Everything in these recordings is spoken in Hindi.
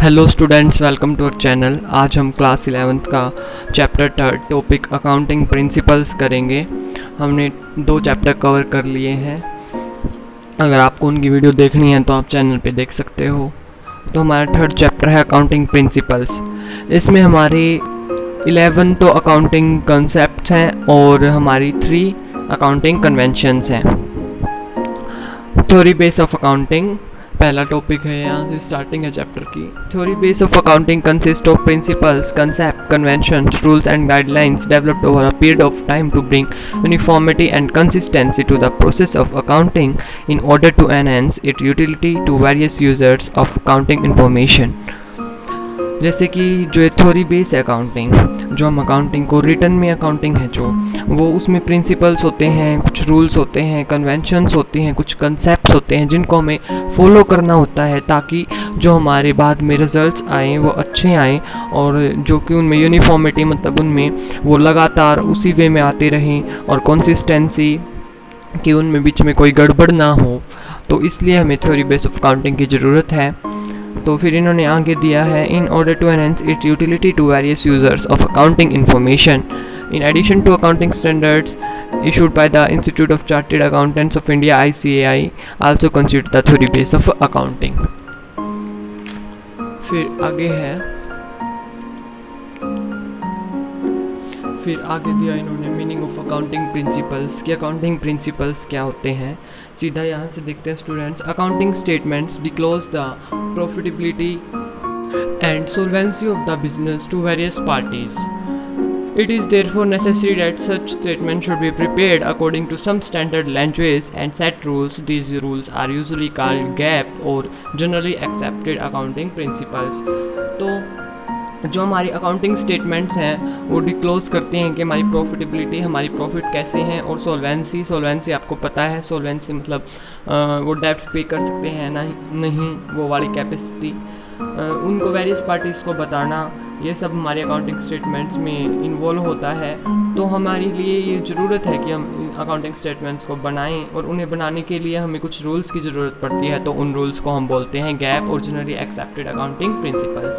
Hello students, welcome to our channel. आज हम क्लास 11th का चैप्टर 3 टॉपिक अकाउंटिंग प्रिंसिपल्स करेंगे। हमने 2 चैप्टर कवर कर लिए हैं। अगर आपको उनकी वीडियो देखनी है तो आप चैनल पे देख सकते हो। तो हमारा 3rd चैप्टर है अकाउंटिंग प्रिंसिपल्स। इसमें हमारी 11 तो अकाउंटिंग कंसेप्ट हैं और हमारी 3 अकाउंटिंग कन्वेंशंस हैं। थ्योरी बेस ऑफ अकाउंटिंग पहला टॉपिक है, यहाँ से स्टार्टिंग है चैप्टर की। Theory base of accounting consist of principles, concept, conventions, rules and guidelines developed over a period of time to bring uniformity and consistency to the process of accounting in order to enhance its utility to various users of accounting information। जैसे कि जो है थ्योरी बेस है अकाउंटिंग, जो हम अकाउंटिंग को रिटर्न में अकाउंटिंग है जो वो उसमें प्रिंसिपल्स होते हैं, कुछ रूल्स होते हैं, कन्वेंशंस होते हैं, कुछ कंसेप्ट्स होते हैं जिनको हमें फॉलो करना होता है ताकि जो हमारे बाद में रिजल्ट्स आएँ वो अच्छे आएँ और जो कि उनमें यूनिफॉर्मिटी मतलब उनमें वो लगातार उसी वे में आते रहें और कंसिस्टेंसी कि उनमें बीच में कोई गड़बड़ ना हो। तो इसलिए हमें थ्योरी बेस ऑफ अकाउंटिंग की ज़रूरत है। तो फिर इन्होंने आगे दिया है in order to enhance its utility to various users of accounting information in addition to accounting standards issued by the Institute of Chartered Accountants of India ICAI also consider the theory base of accounting। फिर आगे दिया इन्होंने मीनिंग ऑफ अकाउंटिंग प्रिंसिपल्स कि अकाउंटिंग प्रिंसिपल्स क्या होते हैं। सीधा यहाँ से देखते हैं students. Accounting statements disclose the profitability and solvency of the business to various parties. It is therefore necessary that such statements should be prepared according to some standard language and set rules. These rules are usually called GAAP or generally accepted accounting principles। तो जो हमारी अकाउंटिंग स्टेटमेंट्स हैं वो डिक्लोज करते हैं कि हमारी प्रॉफिटेबिलिटी, हमारी प्रॉफिट कैसे हैं, और सोल्वेंसी आपको पता है। सोल्वेंसी मतलब वो डेब्ट पे कर सकते हैं नहीं वो वाली कैपेसिटी, उनको वेरियस पार्टीज़ को बताना, ये सब हमारे अकाउंटिंग स्टेटमेंट्स में इन्वॉल्व होता है। तो हमारे लिए ये ज़रूरत है कि हम अकाउंटिंग स्टेटमेंट्स को बनाएं और उन्हें बनाने के लिए हमें कुछ रूल्स की ज़रूरत पड़ती है। तो उन रूल्स को हम बोलते हैं गैप और जनरली एक्सेप्टेड अकाउंटिंग प्रिंसिपल्स।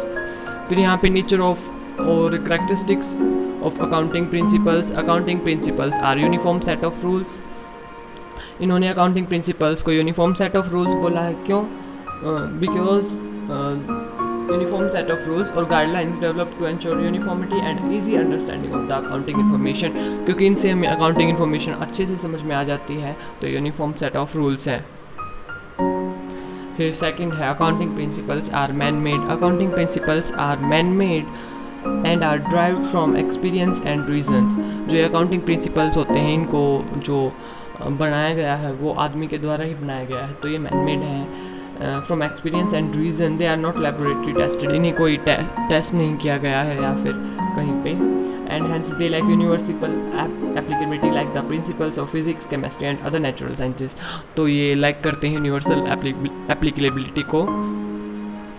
फिर यहाँ पे नेचर ऑफ और characteristics of accounting principles. Accounting principles are uniform set of rules. इन्होंने अकाउंटिंग प्रिंसिपल्स को यूनिफॉर्म सेट ऑफ रूल्स बोला है। क्यों? Because uniform set of rules or guidelines developed to ensure uniformity and easy understanding of the accounting information। क्योंकि इनसे हमें अकाउंटिंग इन्फॉर्मेशन अच्छे से समझ में आ जाती है, तो यूनिफॉर्म सेट ऑफ रूल्स है। फिर सेकंड है accounting principles are man made. Accounting principles are man made and are derived from experience and reasons. जो अकाउंटिंग प्रिंसिपल्स होते हैं इनको जो बनाया गया है वो आदमी के द्वारा ही बनाया गया है, तो ये मैन मेड है। From experience and reason they are not laboratory tested. इन्हें कोई टेस्ट नहीं किया गया है या फिर कहीं पे। And hence they like universal applicability like the principles of physics, chemistry and other natural sciences. तो ये लाइक करते हैं यूनिवर्सल एप्लीकेबिलिटी को।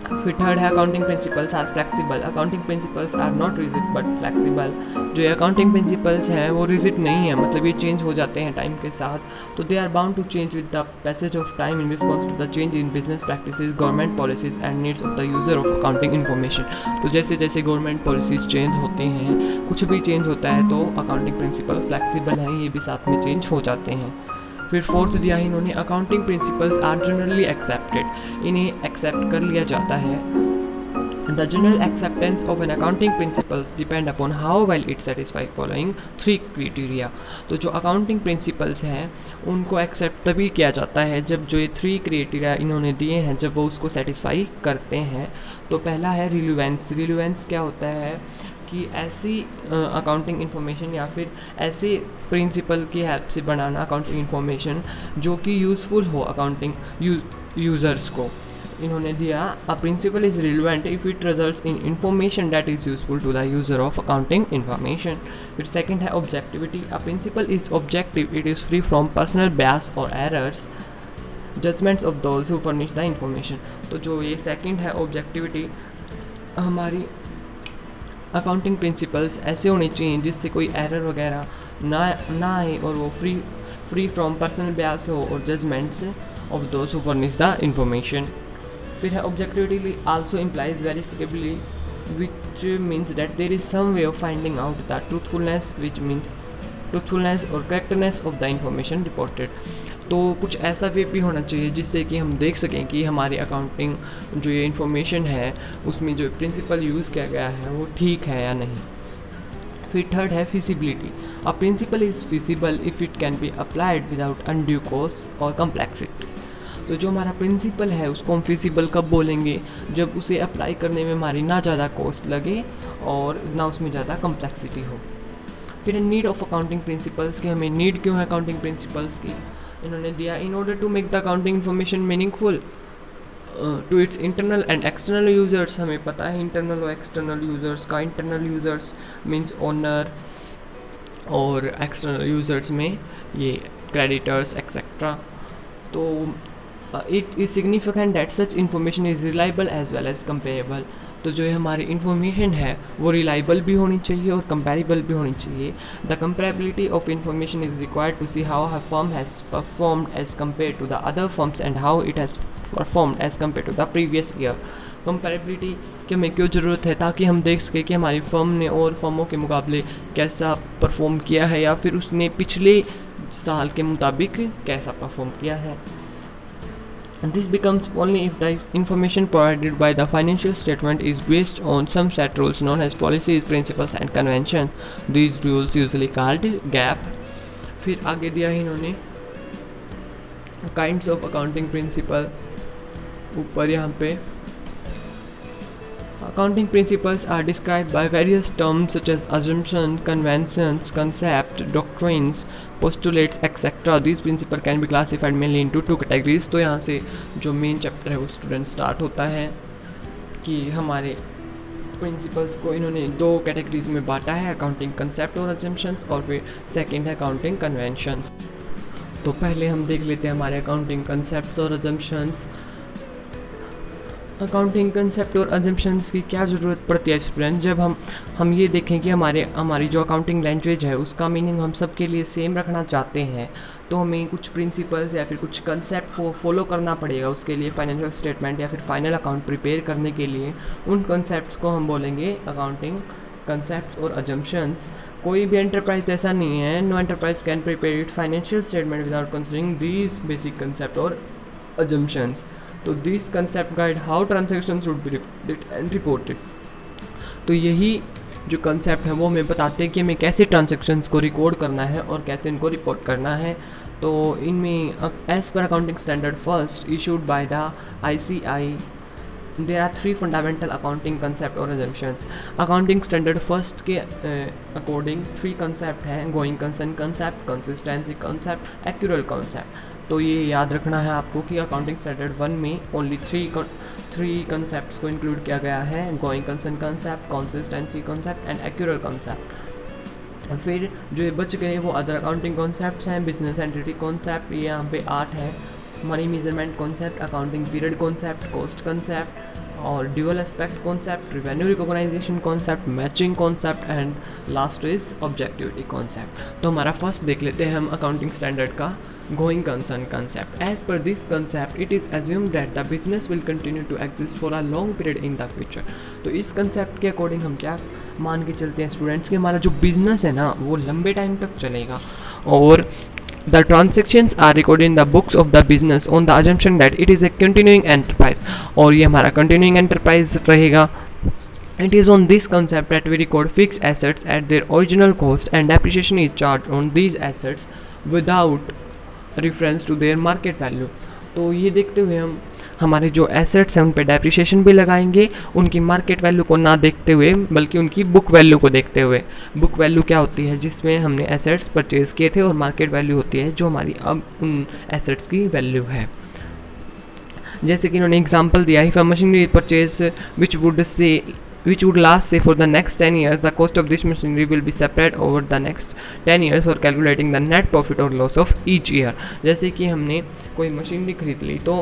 फिर थर्ड है accounting principles are flexible. Accounting principles are not rigid but flexible. जो ये अकाउंटिंग प्रिंसिपल्स हैं वो रिजिड नहीं है, मतलब ये चेंज हो जाते हैं टाइम के साथ। तो they are bound to change with the passage of time in response to the change in business practices, government policies and needs of the user of accounting information. तो जैसे जैसे गवर्नमेंट पॉलिसीज चेंज होती हैं, कुछ भी चेंज होता है, तो अकाउंटिंग प्रिंसिपल फ्लेक्सिबल हैं, ये भी साथ में चेंज हो जाते हैं। फिर फोर्थ दिया है इन्होंने accounting principles are generally accepted. इन्हें एक्सेप्ट कर लिया जाता है। The general acceptance of an accounting principles depend upon how well it satisfies following 3 criteria। तो जो अकाउंटिंग प्रिंसिपल्स हैं उनको एक्सेप्ट तभी किया जाता है जब जो ये 3 क्राइटेरिया इन्होंने दिए हैं जब वो उसको सेटिस्फाई करते हैं। तो पहला है रिलेवेंस। रिलेवेंस क्या होता है कि ऐसी अकाउंटिंग इन्फॉर्मेशन या फिर ऐसे प्रिंसिपल की हेल्प से बनाना अकाउंटिंग इन्फॉर्मेशन जो कि यूज़फुल हो अकाउंटिंग यूज़र्स को। इन्होंने दिया a principle is relevant if it results in information that is useful to the user of accounting information. फिर सेकंड है objectivity. A principle is objective, it is free from personal bias और errors, judgements of those who furnish the information. तो जो ये सेकंड है ऑब्जेक्टिविटी, हमारी अकाउंटिंग प्रिंसिपल्स ऐसे होने चाहिए जिससे कोई एरर वगैरह ना आए और वो फ्री फ्रॉम पर्सनल बायस हो और judgements of those who furnish the information. फिर है objectivity also implies verifiably, which means that there is some way of finding out the truthfulness, which means truthfulness or correctness of the information reported. तो कुछ ऐसा वे भी होना चाहिए जिससे कि हम देख सकें कि हमारी अकाउंटिंग जो ये इन्फॉर्मेशन है उसमें जो प्रिंसिपल यूज़ किया गया है वो ठीक है या नहीं. फिर थर्ड है feasibility. A principle is feasible if it can be applied without undue cost or complexity. तो जो हमारा प्रिंसिपल है उसको हम फिजिबल कब बोलेंगे, जब उसे अप्लाई करने में हमारी ना ज़्यादा कॉस्ट लगे और ना उसमें ज़्यादा कम्प्लेक्सिटी हो. फिर नीड ऑफ अकाउंटिंग प्रिंसिपल्स की, हमें नीड क्यों है अकाउंटिंग प्रिंसिपल्स की, इन्होंने दिया in order to make the accounting information meaningful to its internal and external users. हमें पता है इंटरनल और एक्सटर्नल यूजर्स का. इंटरनल यूजर्स मीन्स ओनर और एक्सटर्नल यूजर्स में ये क्रेडिटर्स एक्सेट्रा. तो it is significant that such information is reliable as well as comparable. तो जो हमारी इन्फॉर्मेशन है वो रिलायबल भी होनी चाहिए और कंपेरेबल भी होनी चाहिए. The comparability of information is required to see how हर firm has performed as compare to the other firms and how it has performed as compare to the previous year. Comparability की हमें क्यों ज़रूरत है, ताकि हम देख सकें कि हमारी फर्म ने और फर्मों के मुकाबले कैसा परफॉर्म किया है या फिर उसने पिछले साल के मुताबिक कैसा परफॉर्म किया है. And this becomes only if the information provided by the financial statement is based on some set rules known as policies, principles and conventions. These rules usually called GAAP. फिर आगे दिया है इन्होंने kinds of accounting principle. ऊपर यहाँ पे accounting principles are described by various terms such as assumptions, conventions, concepts, doctrines, postulates etc. These principles can be classified mainly into two categories. तो यहाँ से जो मेन चैप्टर है वो स्टूडेंट स्टार्ट होता है कि हमारे प्रिंसिपल्स को इन्होंने दो कैटेगरीज में बांटा है, अकाउंटिंग कंसेप्ट और अजम्पशंस, और फिर सेकंड है अकाउंटिंग कन्वेंशंस. तो पहले हम देख लेते हैं हमारे अकाउंटिंग कंसेप्ट और अजम्पशंस. अकाउंटिंग कंसेप्ट और अजम्पशंस की क्या ज़रूरत पड़ती है स्टूडेंट, जब हम ये देखें कि हमारी जो अकाउंटिंग लैंग्वेज है उसका मीनिंग हम सब के लिए सेम रखना चाहते हैं, तो हमें कुछ प्रिंसिपल्स या फिर कुछ कंसेप्ट को फॉलो करना पड़ेगा. उसके लिए फाइनेंशियल स्टेटमेंट या फिर फाइनल अकाउंट प्रिपेयर करने के लिए उन कंसेप्ट को हम बोलेंगे अकाउंटिंग कंसेप्ट और अजम्पशंस. कोई भी एंटरप्राइज ऐसा नहीं है, no enterprise can prepare it financial statement without considering these basic concept और assumptions. तो this concept guide how transaction should be reported and reported. तो यही जो कंसेप्ट है वो हमें बताते हैं कि हमें कैसे ट्रांजैक्शंस को रिकॉर्ड करना है और कैसे इनको रिपोर्ट करना है. तो इनमें as per accounting standard first issued by the ICI there are three fundamental accounting concept or assumptions. accounting standard first के according three concept हैं, going concern concept, consistency concept, accrual concept. तो ये याद रखना है आपको कि अकाउंटिंग स्टैंडर्ड 1 में ओनली थ्री कंसेप्ट को इंक्लूड किया गया है, going concern concept, consistency concept and accrual concept. फिर जो ये बच गए वो अदर अकाउंटिंग कॉन्सेप्ट्स हैं, बिजनेस एंटिटी कॉन्सेप्ट, ये यहाँ पे 8 है, money measurement concept, accounting period concept, cost concept और dual aspect concept, revenue recognition concept, matching concept and last is objectivity concept. तो हमारा फर्स्ट देख लेते हैं हम अकाउंटिंग स्टैंडर्ड का going concern concept. As per this concept, it is assumed that the business will continue to exist for a long period in the future. तो इस concept के अकॉर्डिंग हम क्या मान के चलते हैं स्टूडेंट्स कि हमारा जो बिजनेस है ना वो लंबे टाइम तक चलेगा और the transactions are recorded in the books of the business on the assumption that it is a continuing enterprise. और ये हमारा continuing enterprise रहेगा. It is on this concept that we record fixed assets at their original cost and depreciation is charged on these assets without reference to their market value. तो ये देखते हुए हम हमारे जो एसेट्स हैं उन पे डेप्रिसिएशन भी लगाएंगे, उनकी मार्केट वैल्यू को ना देखते हुए बल्कि उनकी बुक वैल्यू को देखते हुए. बुक वैल्यू क्या होती है, जिसमें हमने एसेट्स परचेज़ किए थे, और मार्केट वैल्यू होती है जो हमारी अब उन एसेट्स की वैल्यू है. जैसे कि इन्होंने एग्जाम्पल दिया है, if a machinery purchase which would last say for the next 10 years, the cost of this machinery will be separate over the next 10 years for calculating the net profit or loss of each year. जैसे कि हमने कोई मशीनरी खरीद ली तो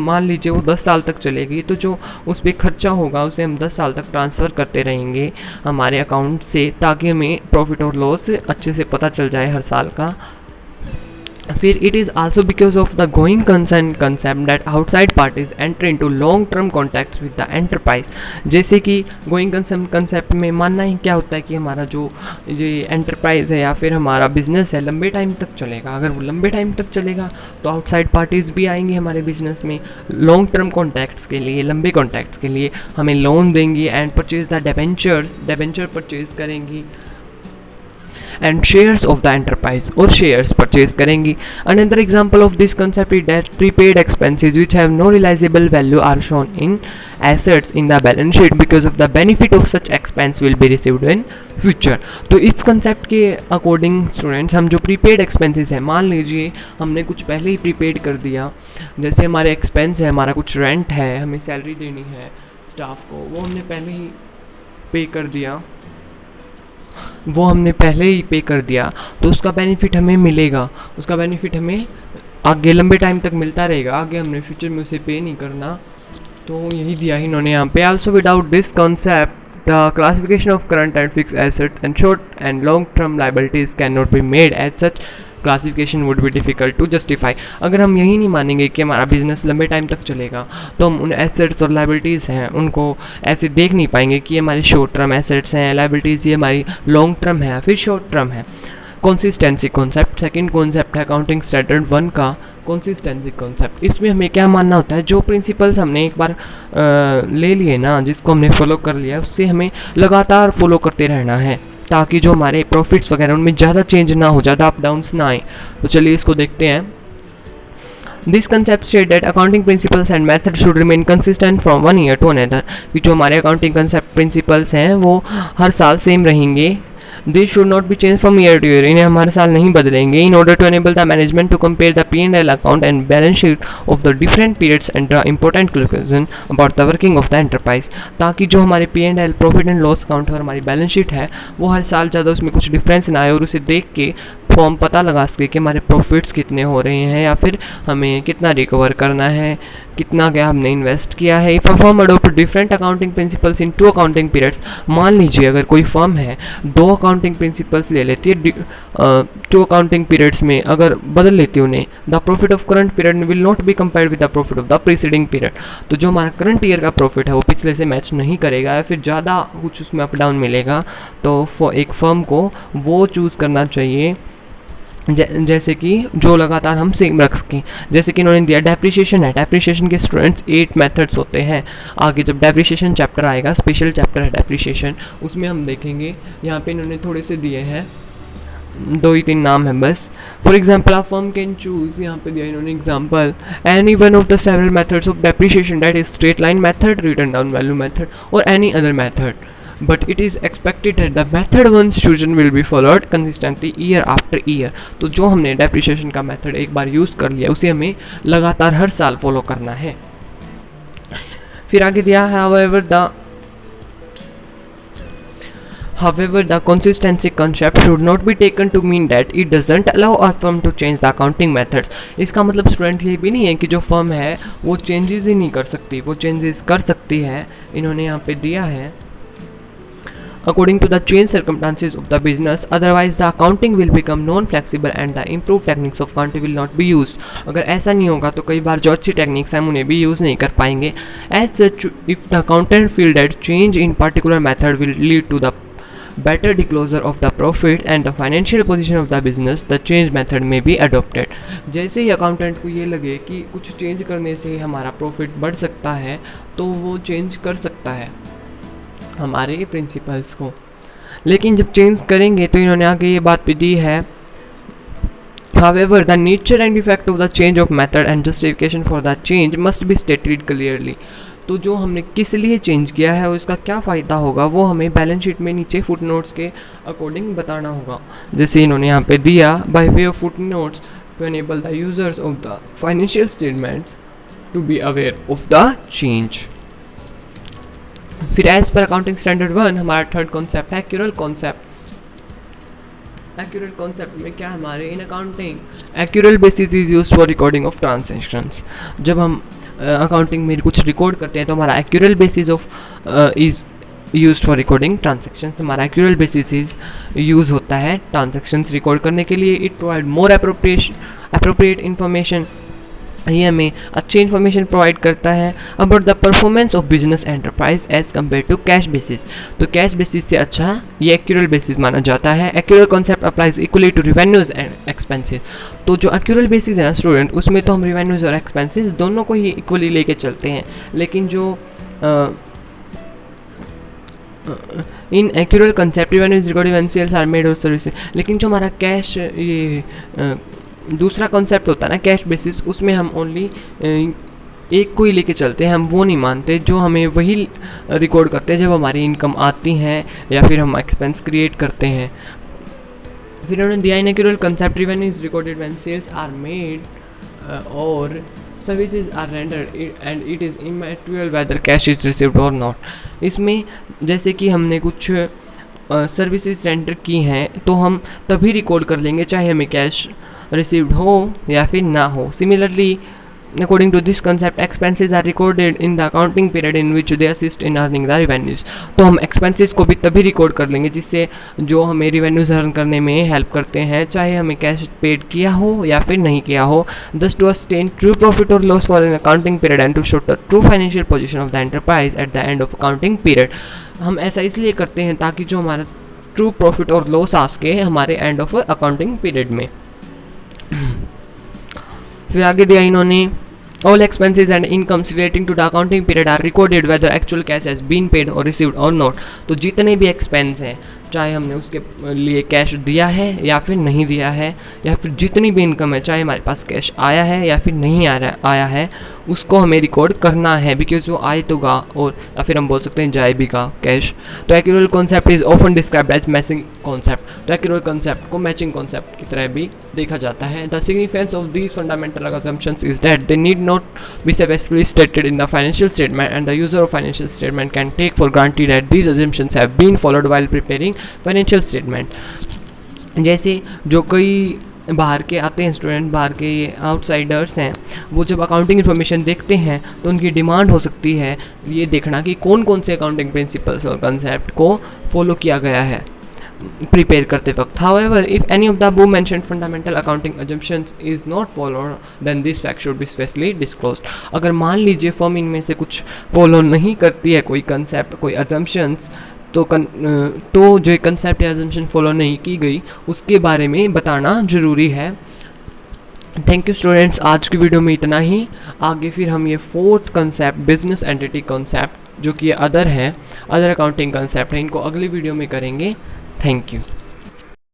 मान लीजिए वो 10 साल तक चलेगी, तो जो उस पर खर्चा होगा उसे हम 10 साल तक ट्रांसफ़र करते रहेंगे हमारे अकाउंट से, ताकि हमें प्रॉफिट और लॉस अच्छे से पता चल जाए हर साल का. फिर it is also because of the going concern concept that outside parties enter into long term contacts with the enterprise. जैसे कि गोइंग कंसर्न कंसेप्ट में मानना ही क्या होता है कि हमारा जो ये एंटरप्राइज है या फिर हमारा बिजनेस है लंबे टाइम तक चलेगा। अगर वो लंबे टाइम तक चलेगा तो आउटसाइड पार्टीज़ भी आएंगी हमारे बिजनेस में लॉन्ग टर्म कॉन्टैक्ट्स के लिए, लंबे कॉन्टैक्ट्स के लिए हमें लोन देंगी and purchase the debenture purchase करेंगी and shares of the enterprise or shares purchase करेंगी। Another example of this concept is that prepaid expenses which have no realizable value are shown in assets in the balance sheet because of the benefit of such expense will be received in future. तो इस कंसेप्ट के अकॉर्डिंग स्टूडेंट्स हम जो प्रीपेड एक्सपेंसेस है, मान लीजिए हमने कुछ पहले ही प्रीपेड कर दिया, जैसे हमारे एक्सपेंस है, हमारा कुछ रेंट है, हमें सैलरी देनी है स्टाफ को, वो हमने पहले ही पे कर दिया, तो उसका बेनिफिट हमें मिलेगा, उसका बेनिफिट हमें आगे लंबे टाइम तक मिलता रहेगा, आगे हमने फ्यूचर में उसे पे नहीं करना। तो यही दिया है इन्होंने यहाँ पे। Also without this concept the classification of current and fix assets and short and long term liabilities can not be made as such classification would be difficult to justify. अगर हम यही नहीं मानेंगे कि हमारा बिजनेस लंबे टाइम तक चलेगा तो हम उन एसेट्स और लाइबिलिटीज़ हैं उनको ऐसे देख नहीं पाएंगे कि ये हमारी शॉर्ट टर्म एसेट्स हैं, लाइबिलिटीज़ ये हमारी लॉन्ग टर्म है फिर शॉर्ट टर्म है। कंसिस्टेंसी कॉन्सेप्ट सेकंड कॉन्सेप्ट है अकाउंटिंग स्टैंडर्ड 1 का कंसिस्टेंसी कॉन्सेप्ट। इसमें हमें क्या मानना होता है, जो प्रिंसिपल्स हमने एक बार ले लिए ना, जिसको हमने फॉलो कर लिया, उससे हमें लगातार फॉलो करते रहना है ताकि जो हमारे प्रॉफिट्स वगैरह उनमें ज़्यादा चेंज ना हो, ज़्यादा अप डाउन्स ना आए। तो चलिए इसको देखते हैं। This concept state that accounting principles and method should remain consistent from one year to another, कि जो हमारे अकाउंटिंग कंसेप्ट प्रिंसिपल्स हैं वो हर साल सेम रहेंगे। This should not be change from year to year, इन्हें हम हर साल नहीं बदलेंगे। In order to enable the management to compare the P&L account and balance sheet of the different periods and the important conclusion about the working of the enterprise, ताकि जो हमारे P&L profit and loss account और हमारी बैलेंस शीट है वो हर साल ज़्यादा उसमें कुछ डिफरेंस ना आए और उसे देख के फॉर्म पता लगा सके कि हमारे प्रॉफिट्स कितने हो रहे हैं या फिर हमें कितना रिकवर करना है, कितना क्या हमने इन्वेस्ट किया है। If a firm adopt different accounting principles in 2 accounting periods, मान लीजिए अगर कोई फर्म है 2 अकाउंटिंग प्रिंसिपल्स ले लेती है 2 अकाउंटिंग पीरियड्स में, अगर बदल लेती है उन्हें, the profit of current period will not be compared with the profit of the preceding period. तो जो हमारा करंट ईयर का प्रॉफिट है वो पिछले से मैच नहीं करेगा या फिर ज़्यादा कुछ उसमें अप डाउन मिलेगा। तो एक फर्म को वो चूज़ करना चाहिए जैसे कि जो लगातार हम सेम रख सकें। जैसे कि इन्होंने दिया डेप्रिसिएशन है, डेप्रिसिएशन के स्टूडेंट्स 8 मेथड्स होते हैं। आगे जब डेप्रिसिएशन चैप्टर आएगा, स्पेशल चैप्टर है डेप्रिसिएशन, उसमें हम देखेंगे। यहाँ पे इन्होंने थोड़े से दिए हैं, 2 ही 3 नाम है बस। फॉर एग्जाम्पल आप फर्म कैन चूज, यहाँ पे दिया इन्होंने example, any one of the several methods of depreciation that is straight line method, written down value method और any other method, but it is expected that the method once chosen will be followed consistently year after year। तो जो हमने डेप्रिसिएशन का मेथड एक बार यूज़ कर लिया उसे हमें लगातार हर साल फॉलो करना है। फिर आगे दिया है However, the consistency concept should not be taken to mean that it doesn't allow a firm to change the accounting methods। इसका मतलब स्टूडेंट ये भी नहीं है कि जो फर्म है वो चेंजेस ही नहीं कर सकती, वो चेंजेस कर सकती है। इन्होंने यहाँ पे दिया है according to the changed circumstances of the business, otherwise the accounting will become non-flexible and the improved techniques of accounting will not be used। अगर ऐसा नहीं होगा तो कई बार जो अच्छी टेक्निक्स हैं उन्हें भी यूज़ नहीं कर पाएंगे। As such, if the accountant feel that change in particular method will lead to the better disclosure of the profit and the financial position of the business, the change method may be adopted। जैसे ही अकाउंटेंट को ये लगे कि कुछ चेंज करने से हमारा प्रॉफिट बढ़ सकता है तो वो चेंज कर सकता है हमारे प्रिंसिपल्स को। लेकिन जब चेंज करेंगे तो इन्होंने आगे ये बात भी दी है, however the nature and effect of the change of method and justification for the change must be stated clearly। तो जो हमने किस लिए चेंज किया है और इसका क्या फ़ायदा होगा वो हमें बैलेंस शीट में नीचे फुट नोट्स के अकॉर्डिंग बताना होगा। जैसे इन्होंने यहाँ पे दिया, by way of foot notes to enable the users of the financial statements to be aware of the change. फिर एज पर अकाउंटिंग स्टैंडर्ड 1 हमारा थर्ड कॉन्सेप्ट है एक्यूरल कॉन्सेप्ट। एक्यूरल कॉन्सेप्ट में क्या हमारे in accounting accrual basis is used for recording of transactions. जब हम अकाउंटिंग में कुछ रिकॉर्ड करते हैं तो हमारा accrual basis of is used for recording transactions. हमारा एक्यूरल बेसिस यूज़ होता है ट्रांजेक्शन्स रिकॉर्ड करने के लिए। It provide more appropriate information, ये हमें अच्छी इन्फॉर्मेशन प्रोवाइड करता है about the performance of business enterprise as compare to cash basis. तो कैश बेसिस से अच्छा ये एक्यूरल बेसिस माना जाता है। Accrual concept applies equally to revenues and expenses. तो जो एक्यूरल बेसिस है ना स्टूडेंट, उसमें तो हम रिवेन्यूज और एक्सपेंसेस दोनों को ही इक्वली लेके चलते हैं, लेकिन जो in accrual concept revenues recorded when sales are made और सर्विसेज। लेकिन जो हमारा कैश ये दूसरा कॉन्सेप्ट होता है ना कैश बेसिस, उसमें हम ओनली एक को ही लेके चलते हैं, हम वो नहीं मानते जो हमें वही रिकॉर्ड करते हैं जब हमारी इनकम आती है या फिर हम एक्सपेंस क्रिएट करते हैं। फिर उन्होंने दिया in accrual concept revenues recorded when sales are made और services are rendered and it is immaterial whether cash is received और नॉट। इसमें जैसे कि हमने कुछ सर्विसेज रेंडर की हैं तो हम तभी रिकॉर्ड कर लेंगे चाहे हमें कैश रिसीव्ड हो या फिर ना हो। Similarly according to this concept expenses are recorded in the accounting period in which they assist in earning the revenues। तो हम expenses को भी तभी रिकॉर्ड कर लेंगे जिससे जो हमें revenues अर्न करने में हेल्प करते हैं, चाहे हमें कैश पेड किया हो या फिर नहीं किया हो। thus to ascertain true profit or loss for an accounting period and to show the true financial position of the enterprise at the end of accounting period। हम ऐसा इसलिए करते हैं ताकि जो हमारा ट्रू प्रॉफिट और लॉस आ सके हमारे एंड ऑफ अकाउंटिंग पीरियड में। फिर आगे दिया इन्होंने all expenses and incomes relating to the accounting period are recorded whether actual cash has been paid or received और नॉट। तो जितने भी एक्सपेंस हैं चाहे हमने उसके लिए कैश दिया है या फिर नहीं दिया है, या फिर जितनी भी इनकम है चाहे हमारे पास कैश आया है या फिर नहीं आया है, उसको हमें रिकॉर्ड करना है बिकॉज वो आए तो गा और या फिर हम बोल सकते हैं जाए भी गा कैश। तो accrual concept is often described as matching concept. तो एक्यूरल कॉन्सेप्ट को मैचिंग कॉन्सेप्ट की तरह भी देखा जाता है। The significance of these fundamental assumptions is that they need not be specifically stated in the financial statement and the user of financial statement can take for granted that these assumptions have been followed while preparing financial statement। जैसे जो कई बाहर के आते हैं स्टूडेंट, बाहर के आउटसाइडर्स हैं, वो जब अकाउंटिंग इन्फॉर्मेशन देखते हैं तो उनकी डिमांड हो सकती है ये देखना कि कौन कौन से अकाउंटिंग प्रिंसिपल्स और कंसेप्ट को फॉलो किया गया है प्रिपेयर करते वक्त। However, if any of the above mentioned fundamental accounting assumptions is not followed, then this fact should be specially disclosed। अगर मान लीजिए फर्म इनमें से कुछ फॉलो नहीं करती है, कोई कंसेप्ट कोई assumptions, तो जो कंसेप्ट या assumption फॉलो नहीं की गई उसके बारे में बताना ज़रूरी है। थैंक यू स्टूडेंट्स, आज की वीडियो में इतना ही। आगे फिर हम ये fourth concept business entity concept जो कि अदर है, अदर अकाउंटिंग कंसेप्ट है, इनको अगली वीडियो में करेंगे। Thank you.